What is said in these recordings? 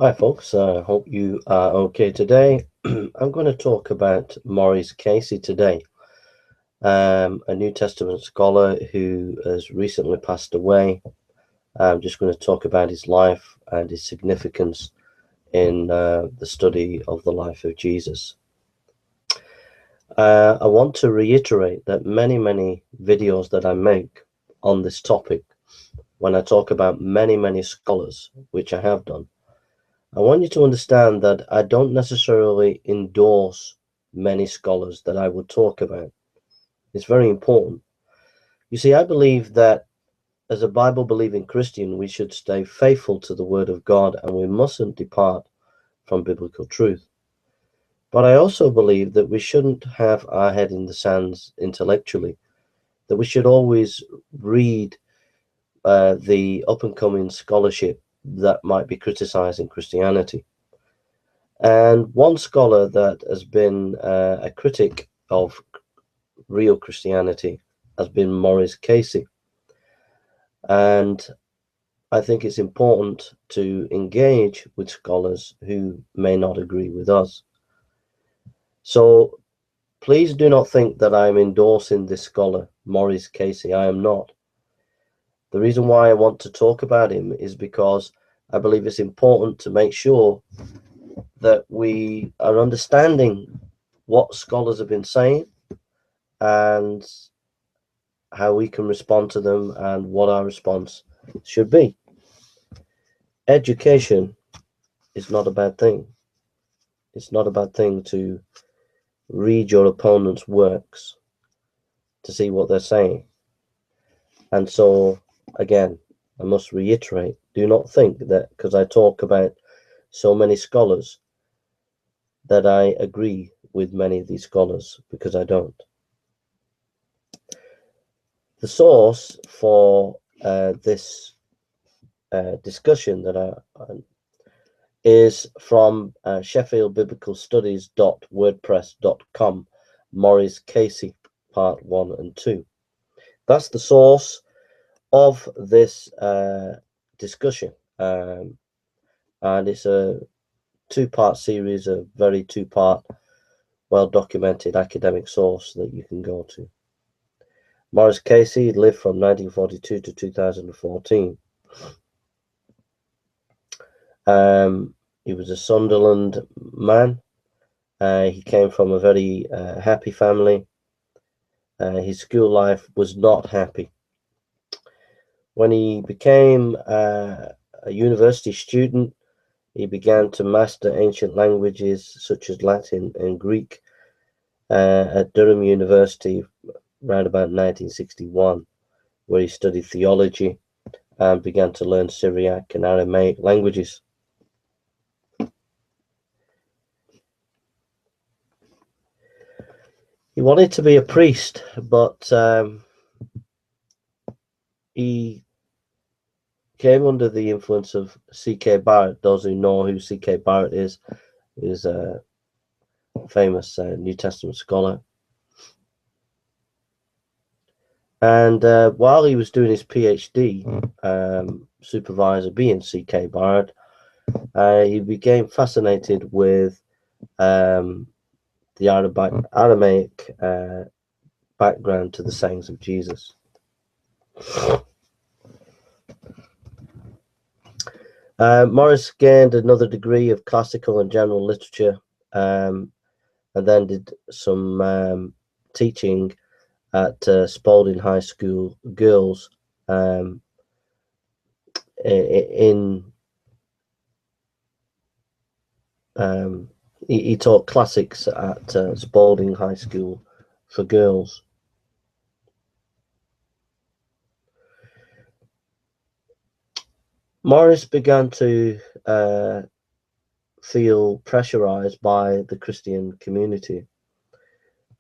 Hi folks, I hope you are okay today. I'm going to talk about Maurice Casey today, a New Testament scholar who has recently passed away. I'm just going to talk about his life and his significance in the study of the life of Jesus. I want to reiterate that many videos that I make on this topic, when I talk about many scholars, which I have done, I want you to understand that I don't necessarily endorse many scholars that I would talk about. It's very important. You see, I believe that as a Bible-believing Christian, we should stay faithful to the Word of God and we mustn't depart from biblical truth. But I also believe that we shouldn't have our head in the sands intellectually, that we should always read the up-and-coming scholarship that might be criticizing Christianity. And one scholar that has been a critic of real Christianity has been Maurice Casey. And I think it's important to engage with scholars who may not agree with us. So please do not think that I'm endorsing this scholar, Maurice Casey. I am not. The reason why I want to talk about him is because I believe it's important to make sure that we are understanding what scholars have been saying and how we can respond to them and what our response should be. Education is not a bad thing. It's not a bad thing to read your opponent's works to see what they're saying. And so, again, I must reiterate, do not think that because I talk about so many scholars that I agree with many of these scholars, because I don't. The source for this discussion that is from sheffieldbiblicalstudies.wordpress.com, Maurice Casey, part 1 and 2. That's the source of this discussion, and it's a two-part series, a very two-part, well-documented academic source that you can go to. Maurice Casey lived from 1942 to 2014. He was a Sunderland man. He came from a very happy family. His school life was not happy. When he became a university student, he began to master ancient languages such as Latin and Greek at Durham University around about 1961, where he studied theology and began to learn Syriac and Aramaic languages. He wanted to be a priest, but he came under the influence of C.K. Barrett. Those who know who C.K. Barrett is a famous New Testament scholar. And while he was doing his PhD, supervisor being C.K. Barrett, he became fascinated with the Aramaic background to the sayings of Jesus. Maurice gained another degree of classical and general literature, and then did some teaching at Spalding High School girls he taught classics at Spalding High School for girls. Maurice began to feel pressurized by the Christian community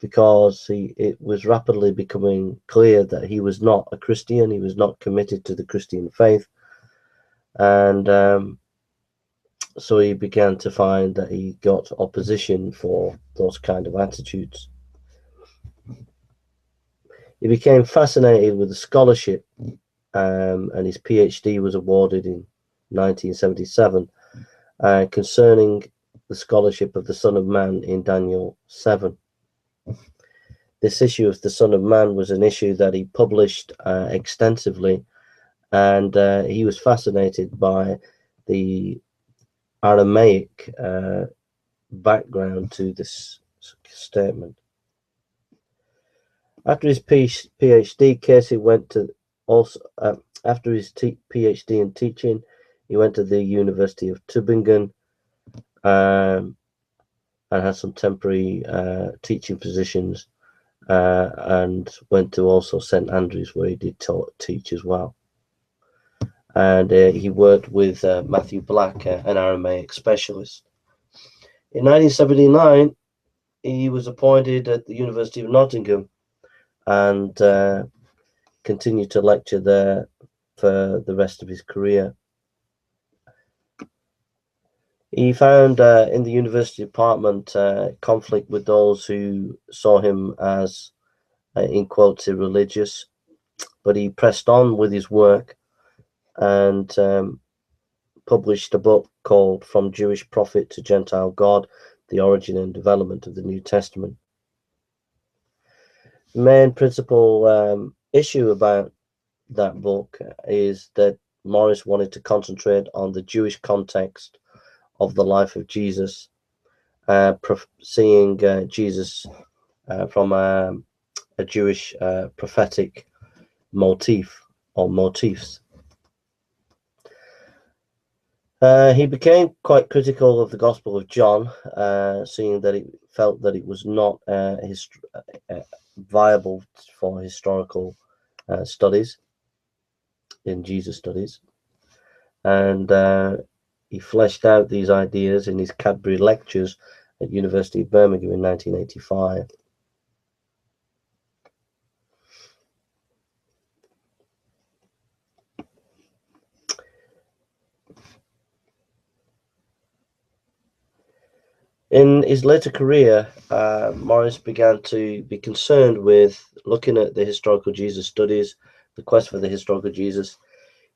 because it was rapidly becoming clear that he was not a Christian, he was not committed to the Christian faith, and so he began to find that he got opposition for those kind of attitudes. He became fascinated with the scholarship, and his PhD was awarded in 1977, concerning the scholarship of the Son of Man in Daniel 7. This issue of the Son of Man was an issue that he published extensively, and he was fascinated by the Aramaic background to this statement. After his PhD, Casey went to after his PhD in teaching, he went to the University of Tübingen and had some temporary teaching positions, and went to also St Andrews, where he did teach as well. And he worked with Matthew Black, an Aramaic specialist. In 1979, he was appointed at the University of Nottingham and continued to lecture there for the rest of his career. He found in the university department conflict with those who saw him as, in quotes, irreligious, but he pressed on with his work and published a book called From Jewish Prophet to Gentile God, The Origin and Development of the New Testament. The main principal issue about that book is that Maurice wanted to concentrate on the Jewish context of the life of Jesus, seeing Jesus from a Jewish prophetic motif or motifs. He became quite critical of the Gospel of John, seeing that it felt that it was not viable for historical studies in Jesus studies, and he fleshed out these ideas in his Cadbury lectures at University of Birmingham in 1985. In his later career, Maurice began to be concerned with looking at the historical Jesus studies, the quest for the historical Jesus.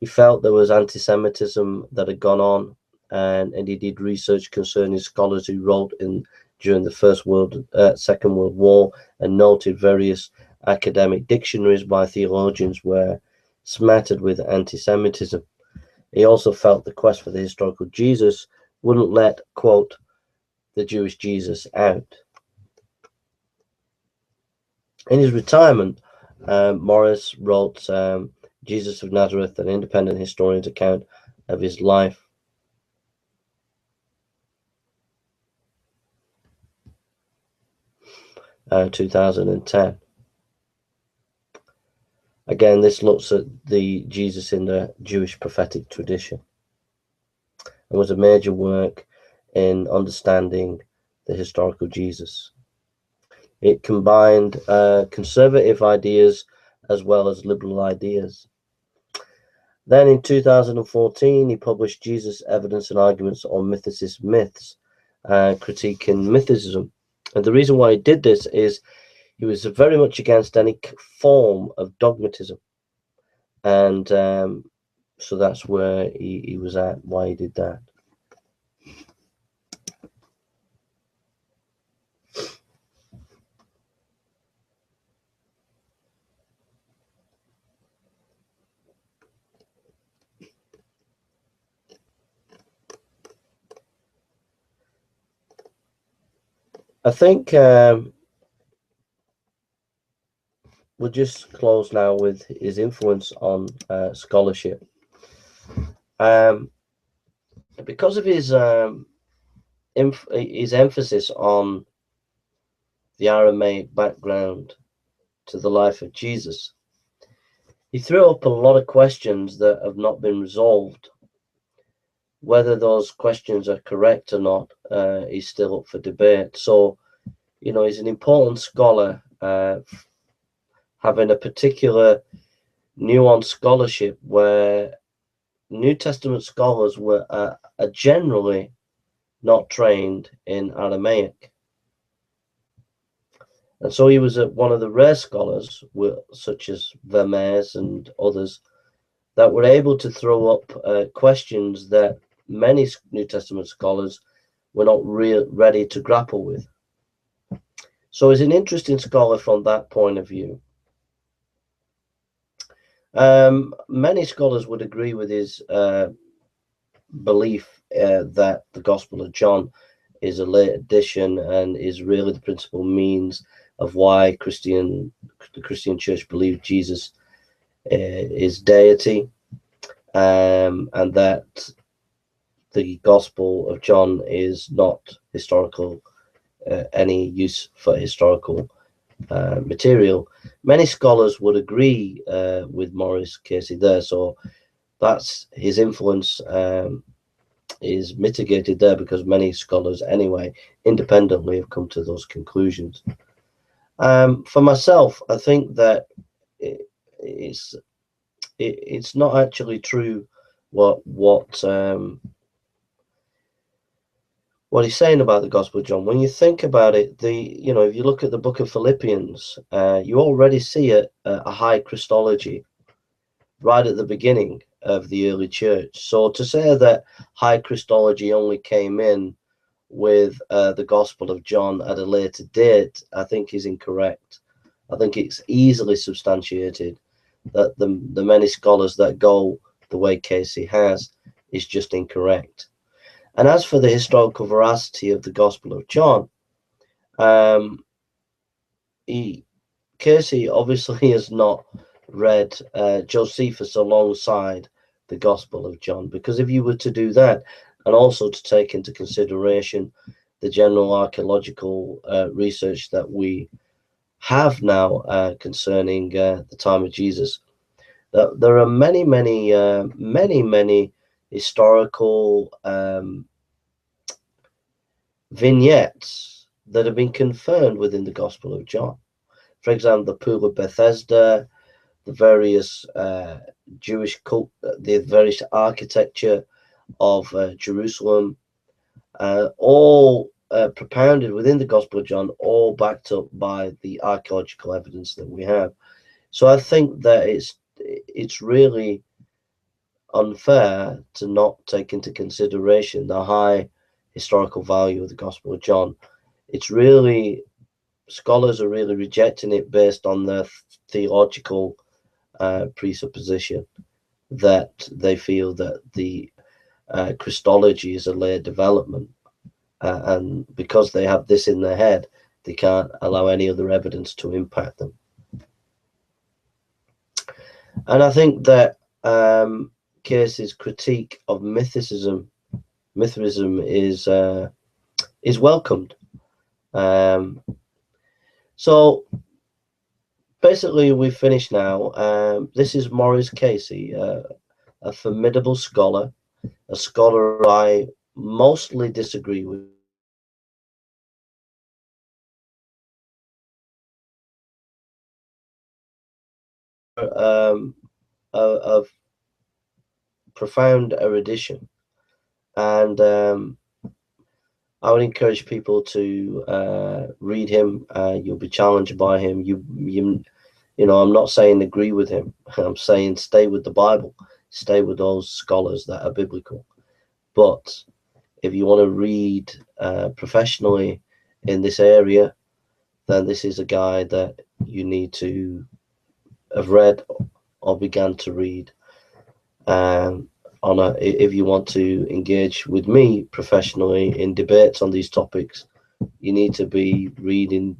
He felt there was anti-Semitism that had gone on, and he did research concerning scholars who wrote during the Second World War, and noted various academic dictionaries by theologians were smattered with anti-Semitism. He also felt the quest for the historical Jesus wouldn't let, quote, the Jewish Jesus out. In his retirement, Maurice wrote Jesus of Nazareth, an independent historian's account of his life. In 2010. Again, this looks at the Jesus in the Jewish prophetic tradition, and was a major work in understanding the historical Jesus. It combined conservative ideas as well as liberal ideas. Then in 2014, he published Jesus, Evidence and Arguments on Mythicist Myths, critiquing mythicism. And the reason why he did this is he was very much against any form of dogmatism. And so that's where he was at, why he did that. I think we'll just close now with his influence on scholarship. Because of his emphasis on the Aramaic background to the life of Jesus, he threw up a lot of questions that have not been resolved. Whether those questions are correct or not is still up for debate. So, you know, he's an important scholar, having a particular nuanced scholarship where New Testament scholars are generally not trained in Aramaic. And so he was one of the rare scholars, such as Vermeers and others, that were able to throw up questions that many New Testament scholars were not ready to grapple with. So he's an interesting scholar from that point of view. Many scholars would agree with his belief that the Gospel of John is a late addition and is really the principal means of why the Christian Church believed Jesus is deity, and that the Gospel of John is not historical, any use for historical material. Many scholars would agree with Maurice Casey there, so that's his influence is mitigated there, because many scholars anyway independently have come to those conclusions. For myself, I think that it's not actually true what he's saying about the Gospel of John. When you think about it, if you look at the book of Philippians, you already see a high Christology right at the beginning of the early church. So to say that high Christology only came in with the Gospel of John at a later date, I think is incorrect. I think it's easily substantiated that the many scholars that go the way Casey has is just incorrect. And as for the historical veracity of the Gospel of John, Casey obviously has not read Josephus alongside the Gospel of John, because if you were to do that, and also to take into consideration the general archaeological research that we have now concerning the time of Jesus, that there are many historical vignettes that have been confirmed within the Gospel of John. For example, the Pool of Bethesda, the various Jewish cult, the various architecture of Jerusalem, all propounded within the Gospel of John, all backed up by the archaeological evidence that we have. So I think that it's really unfair to not take into consideration the high historical value of the Gospel of John. It's really, scholars are really rejecting it based on their theological presupposition that they feel that the Christology is a late development, and because they have this in their head, they can't allow any other evidence to impact them. And I think that Casey's critique of Mithraism is welcomed. So basically, we've finished now. This is Maurice Casey, a formidable scholar, a scholar I mostly disagree with. Of profound erudition, and I would encourage people to read him. You'll be challenged by him. I'm not saying agree with him. I'm saying stay with the Bible, stay with those scholars that are biblical. But if you want to read professionally in this area, then this is a guy that you need to have read or began to read. If you want to engage with me professionally in debates on these topics, you need to be reading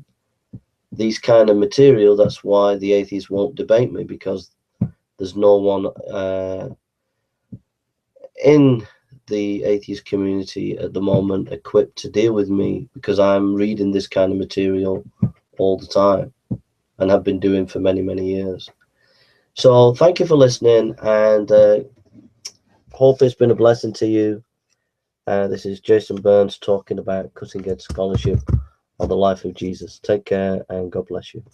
these kind of material. That's why the atheists won't debate me, because there's no one in the atheist community at the moment equipped to deal with me, because I'm reading this kind of material all the time and have been doing for many years. So thank you for listening, and hope it's been a blessing to you. This is Jason Burns talking about cutting edge scholarship on the life of Jesus. Take care and God bless you.